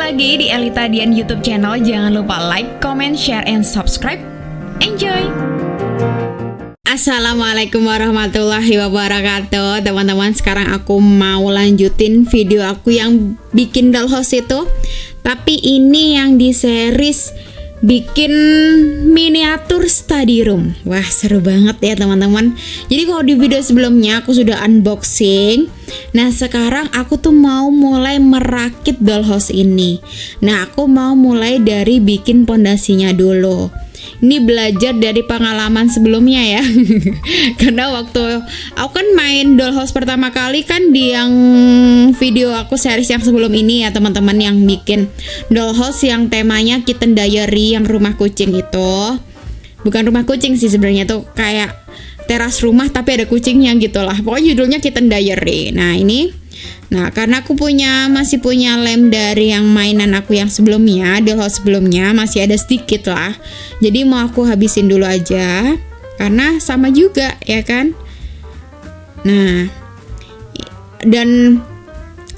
lagi di Elita Dian YouTube channel. Jangan lupa like, comment, share, and subscribe. Enjoy! Assalamualaikum warahmatullahi wabarakatuh. Teman-teman, sekarang aku mau lanjutin video aku yang bikin dollhouse itu. Tapi ini yang di series bikin miniatur study room. Wah, seru banget ya teman-teman. Jadi kalau di video sebelumnya aku sudah unboxing. Nah, sekarang aku tuh mau mulai merakit dollhouse ini. Nah, aku mau mulai dari bikin pondasinya dulu. Ini belajar dari pengalaman sebelumnya ya. Karena waktu aku kan main dollhouse pertama kali kan di yang video aku series yang sebelum ini ya teman-teman, yang bikin dollhouse yang temanya Kitten Diary yang rumah kucing itu. Bukan rumah kucing sih sebenarnya, tuh kayak teras rumah tapi ada kucingnya gitulah. Pokoknya judulnya Kitten Diary. Nah, ini karena aku masih punya lem dari yang mainan aku yang sebelumnya, dollhouse sebelumnya masih ada sedikit lah. Jadi mau aku habisin dulu aja karena sama juga ya kan. Nah, dan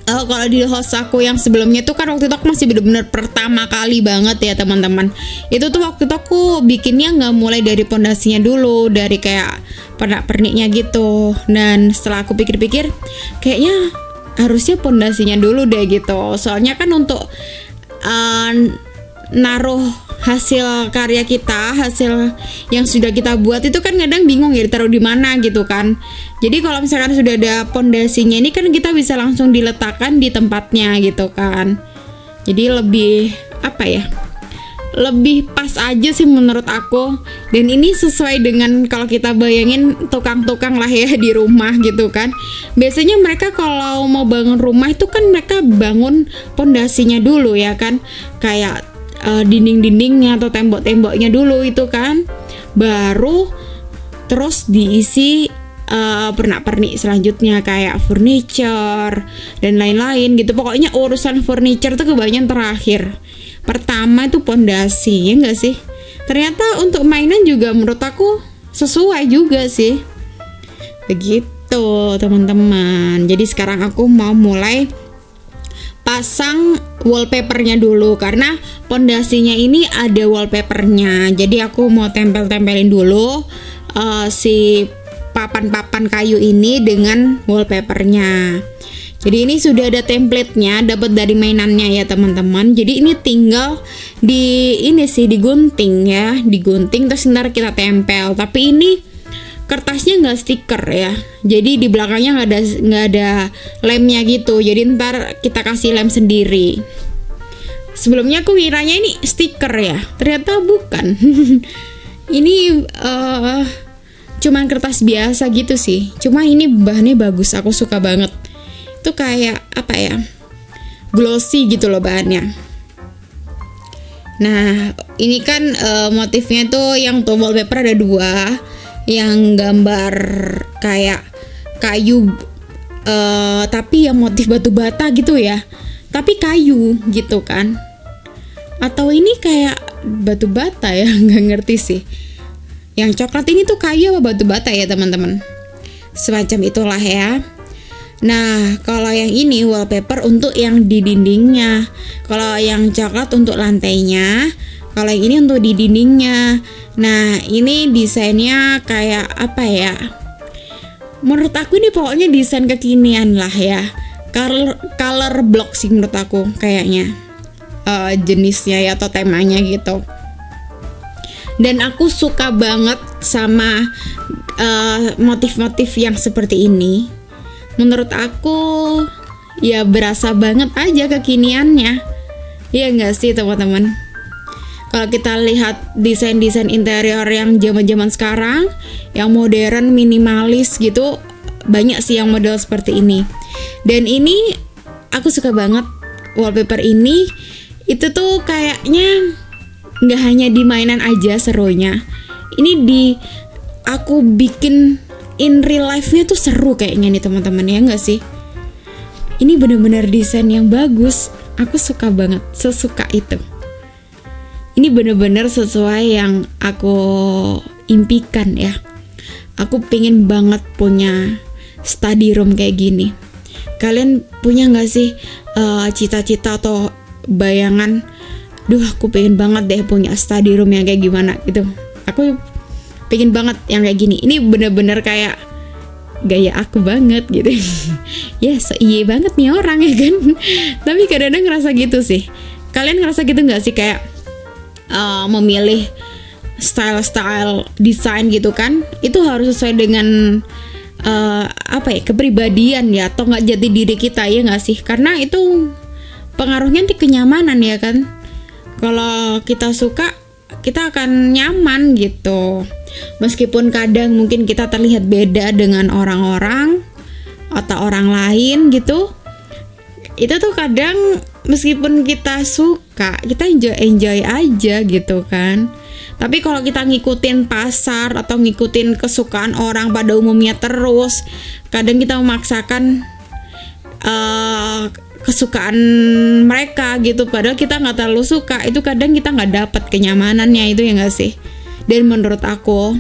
kalau di dollhouse aku yang sebelumnya itu kan waktu itu aku masih bener-bener pertama kali banget ya teman-teman. Itu tuh waktu itu aku bikinnya nggak mulai dari pondasinya dulu, dari kayak pernak-perniknya gitu. Dan setelah aku pikir-pikir, kayaknya harusnya pondasinya dulu deh gitu. Soalnya kan untuk naruh hasil karya kita, hasil yang sudah kita buat itu kan kadang bingung ya ditaruh di mana gitu kan. Jadi kalau misalkan sudah ada pondasinya ini kan kita bisa langsung diletakkan di tempatnya gitu kan. Jadi lebih lebih pas aja sih menurut aku. Dan ini sesuai dengan kalau kita bayangin tukang-tukang lah ya di rumah gitu kan. Biasanya mereka kalau mau bangun rumah itu kan mereka bangun pondasinya dulu ya kan. Kayak dinding-dindingnya atau tembok-temboknya dulu itu kan. Baru terus diisi pernak-pernik selanjutnya kayak furniture dan lain-lain gitu. Pokoknya urusan furniture tuh kebanyakan terakhir. Pertama itu pondasi, ya enggak sih? Ternyata untuk mainan juga menurut aku sesuai juga sih. Begitu teman-teman. Jadi sekarang aku mau mulai pasang wallpapernya dulu, karena pondasinya ini ada wallpapernya. Jadi aku mau tempel-tempelin dulu si papan-papan kayu ini dengan wallpapernya. Jadi ini sudah ada template-nya, dapat dari mainannya ya teman-teman. Jadi ini tinggal digunting ya, digunting terus ntar kita tempel. Tapi ini kertasnya nggak stiker ya. Jadi di belakangnya nggak ada lemnya gitu. Jadi ntar kita kasih lem sendiri. Sebelumnya aku kiranya ini stiker ya, ternyata bukan. Ini cuman kertas biasa gitu sih. Cuma ini bahannya bagus, aku suka banget. Itu kayak glossy gitu loh bahannya. Nah, ini kan motifnya tuh yang untuk wallpaper ada 2, yang gambar kayak kayu tapi yang motif batu bata gitu ya, tapi kayu gitu kan. Atau ini kayak batu bata ya, nggak ngerti sih. Yang coklat ini tuh kayu apa batu bata ya teman-teman, semacam itulah ya. Nah, kalau yang ini wallpaper untuk yang di dindingnya. Kalau yang coklat untuk lantainya. Kalau yang ini untuk di dindingnya. Nah, ini desainnya kayak apa ya? Menurut aku ini pokoknya desain kekinian lah ya. Color block sih menurut aku kayaknya. Jenisnya ya atau temanya gitu. Dan aku suka banget sama motif-motif yang seperti ini. Menurut aku ya berasa banget aja kekiniannya. Iya nggak sih teman-teman? Kalau kita lihat desain-desain interior yang zaman-zaman sekarang, yang modern, minimalis gitu, banyak sih yang model seperti ini. Dan ini aku suka banget wallpaper ini. Itu tuh kayaknya nggak hanya di mainan aja serunya. Ini aku bikin in real life-nya tuh seru kayaknya nih teman-teman, ya nggak sih? Ini bener-bener desain yang bagus. Aku suka banget, sesuka itu. Ini bener-bener sesuai yang aku impikan ya. Aku pengen banget punya study room kayak gini. Kalian punya nggak sih cita-cita atau bayangan, duh aku pengen banget deh punya study room yang kayak gimana gitu. Aku pengen banget yang kayak gini. Ini bener-bener kayak gaya aku banget gitu. Ya so iya banget nih orang ya kan. Tapi kadang-kadang ngerasa gitu sih. Kalian ngerasa gitu gak sih, kayak memilih style desain gitu kan, itu harus sesuai dengan kepribadian ya, atau nggak jati diri kita, ya nggak sih? Karena itu pengaruhnya nanti kenyamanan ya kan. Kalau kita suka, kita akan nyaman gitu. Meskipun kadang mungkin kita terlihat beda dengan orang-orang atau orang lain gitu, itu tuh kadang meskipun kita suka, kita enjoy aja gitu kan. Tapi kalau kita ngikutin pasar atau ngikutin kesukaan orang pada umumnya terus, kadang kita memaksakan kesukaan mereka gitu, padahal kita nggak terlalu suka. Itu kadang kita nggak dapat kenyamanannya itu, ya nggak sih? Dan menurut aku,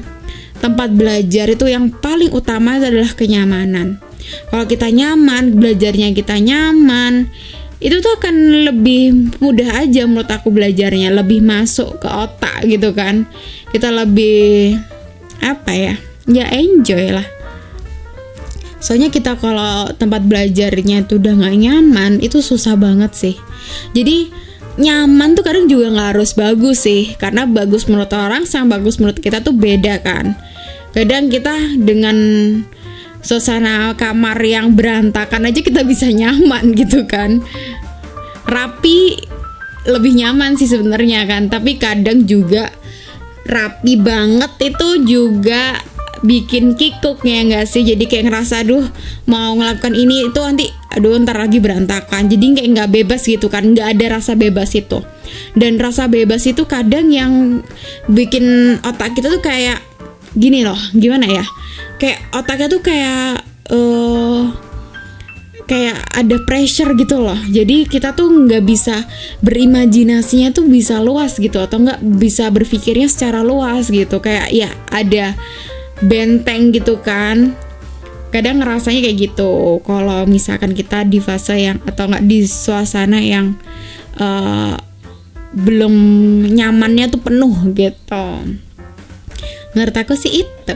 tempat belajar itu yang paling utama adalah kenyamanan. Kalau kita nyaman, belajarnya kita nyaman, itu tuh akan lebih mudah aja menurut aku belajarnya, lebih masuk ke otak gitu kan. Kita lebih ya enjoy lah. Soalnya kita kalau tempat belajarnya itu udah gak nyaman, itu susah banget sih. Jadi nyaman tuh kadang juga gak harus bagus sih, karena bagus menurut orang sama bagus menurut kita tuh beda kan. Kadang kita dengan suasana kamar yang berantakan aja kita bisa nyaman gitu kan. Rapi lebih nyaman sih sebenarnya kan, tapi kadang juga rapi banget itu juga bikin kikuk, ya nggak sih? Jadi kayak ngerasa aduh mau ngelakukan ini itu nanti aduh ntar lagi berantakan, jadi kayak nggak bebas gitu kan, nggak ada rasa bebas itu. Dan rasa bebas itu kadang yang bikin otak kita tuh kayak gini loh, gimana ya, kayak otaknya tuh kayak ada pressure gitu loh. Jadi kita tuh nggak bisa berimajinasinya tuh bisa luas gitu, atau nggak bisa berpikirnya secara luas gitu. Kayak ya ada benteng gitu kan. Kadang ngerasanya kayak gitu. Kalau misalkan kita di fase yang atau nggak di suasana yang belum nyamannya tuh penuh gitu. Menurut aku sih itu.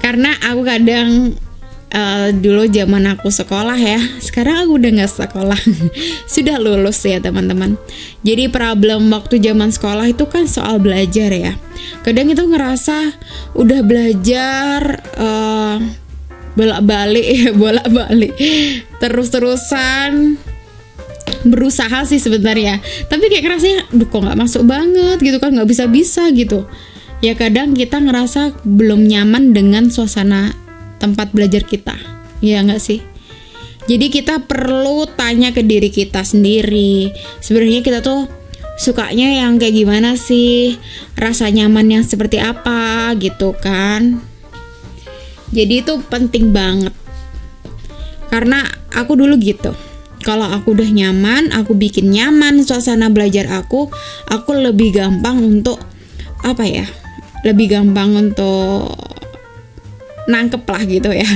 Karena aku kadang dulu zaman aku sekolah ya, sekarang aku udah nggak sekolah. Sudah lulus ya teman-teman. Jadi problem waktu zaman sekolah itu kan soal belajar ya. Kadang itu ngerasa udah belajar bolak-balik terus-terusan berusaha sih sebenarnya, tapi kayak ngerasanya kok nggak masuk banget gitu kan, nggak bisa gitu ya. Kadang kita ngerasa belum nyaman dengan suasana tempat belajar kita, ya nggak sih? Jadi kita perlu tanya ke diri kita sendiri, sebenarnya kita tuh sukanya yang kayak gimana sih, rasa nyaman yang seperti apa gitu kan. Jadi itu penting banget, karena aku dulu gitu. Kalau aku udah nyaman, aku bikin nyaman suasana belajar aku lebih gampang untuk lebih gampang untuk nangkep lah gitu ya,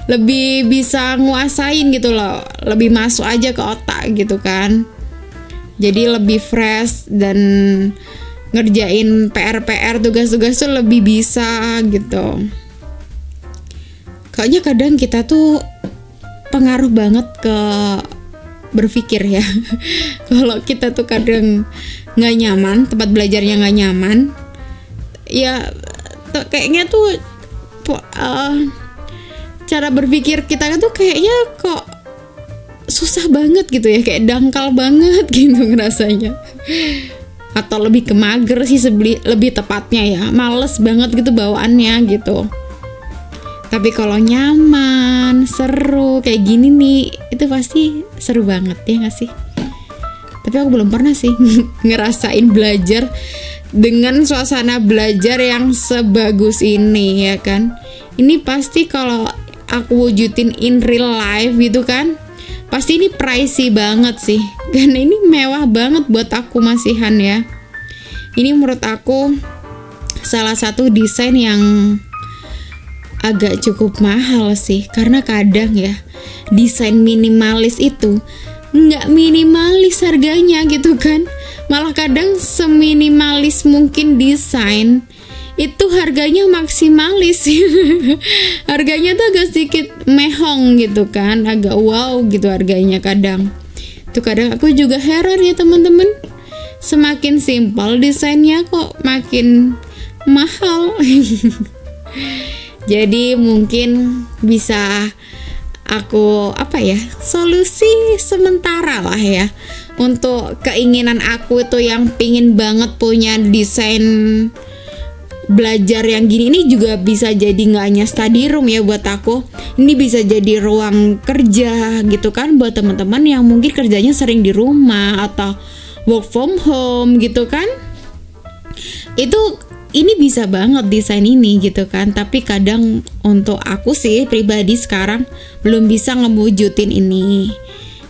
lebih bisa nguasain gitu loh, lebih masuk aja ke otak gitu kan. Jadi lebih fresh dan ngerjain PR tugas-tugas tuh lebih bisa gitu. Kayaknya kadang kita tuh pengaruh banget ke berpikir ya. Kalau kita tuh kadang nggak nyaman, tempat belajarnya nggak nyaman, ya kayaknya tuh cara berpikir kita tuh kayaknya kok susah banget gitu ya, kayak dangkal banget gitu ngerasanya. Atau lebih ke mager sih lebih tepatnya ya, males banget gitu bawaannya gitu. Tapi kalau nyaman, seru kayak gini nih, itu pasti seru banget ya nggak sih? Tapi aku belum pernah sih ngerasain belajar dengan suasana belajar yang sebagus ini ya kan. Ini pasti kalau aku wujudin in real life gitu kan, pasti ini pricey banget sih, karena ini mewah banget buat aku masihan ya. Ini menurut aku salah satu desain yang agak cukup mahal sih, karena kadang ya desain minimalis itu nggak minimalis harganya gitu kan, malah kadang seminimalis mungkin desain itu harganya maksimalis. Harganya tuh agak sedikit mehong gitu kan, agak wow gitu harganya kadang. Tuh kadang aku juga heran ya teman-teman, semakin simpel desainnya kok makin mahal. Jadi mungkin bisa aku solusi sementara lah ya untuk keinginan aku itu yang pingin banget punya desain belajar yang gini. Ini juga bisa jadi nggak hanya study room ya buat aku, ini bisa jadi ruang kerja gitu kan buat teman-teman yang mungkin kerjanya sering di rumah atau work from home gitu kan. Ini bisa banget desain ini gitu kan, tapi kadang untuk aku sih pribadi sekarang belum bisa ngemujudin ini.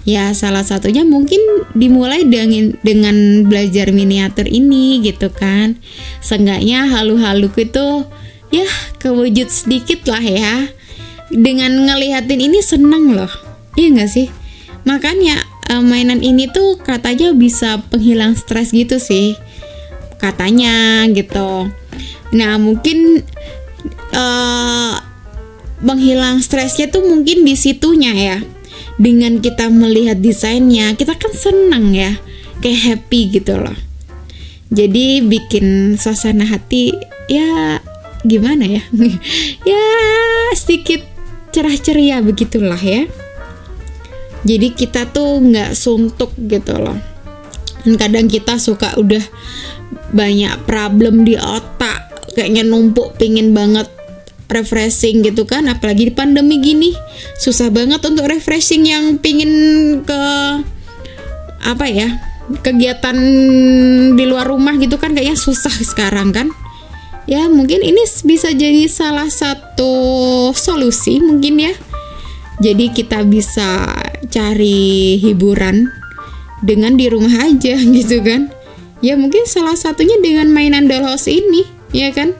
Ya salah satunya mungkin dimulai dengan belajar miniatur ini gitu kan. Seenggaknya halu-haluku itu ya kewujud sedikit lah ya. Dengan ngelihatin ini seneng loh, iya gak sih? Makanya mainan ini tuh katanya bisa penghilang stres gitu sih, katanya gitu. Nah mungkin menghilang stresnya tuh mungkin di situnya ya. Dengan kita melihat desainnya, kita kan senang ya, kayak happy gitu loh. Jadi bikin suasana hati ya gimana ya, ya sedikit cerah ceria begitulah ya. Jadi kita tuh nggak suntuk gitu loh. Dan kadang kita suka udah banyak problem di otak, kayaknya numpuk, pingin banget refreshing gitu kan, apalagi di pandemi gini susah banget untuk refreshing yang pingin ke kegiatan di luar rumah gitu kan, kayaknya susah sekarang kan ya. Mungkin ini bisa jadi salah satu solusi mungkin ya. Jadi kita bisa cari hiburan dengan di rumah aja gitu kan ya. Mungkin salah satunya dengan mainan dollhouse ini ya kan.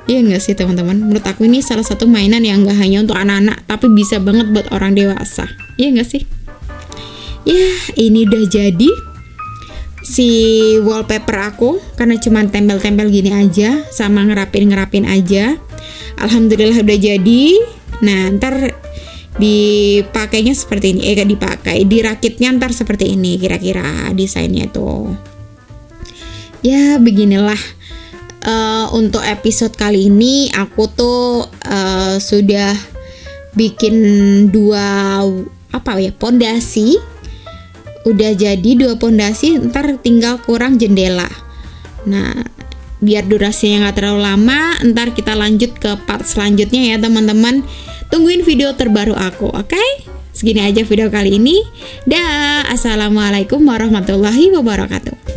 Iya nggak sih teman-teman? Menurut aku ini salah satu mainan yang nggak hanya untuk anak-anak, tapi bisa banget buat orang dewasa. Iya nggak sih? Ya, ini udah jadi si wallpaper aku, karena cuman tempel-tempel gini aja, sama ngerapin aja. Alhamdulillah udah jadi. Nah, ntar dipakainya seperti ini. Dirakitnya ntar seperti ini kira-kira desainnya tuh. Ya, beginilah. Untuk episode kali ini aku tuh sudah bikin pondasi. Udah jadi 2 pondasi, ntar tinggal kurang jendela. Nah, biar durasinya gak terlalu lama, ntar kita lanjut ke part selanjutnya ya teman-teman. Tungguin video terbaru aku, oke? Segini aja video kali ini. Dah, assalamualaikum warahmatullahi wabarakatuh.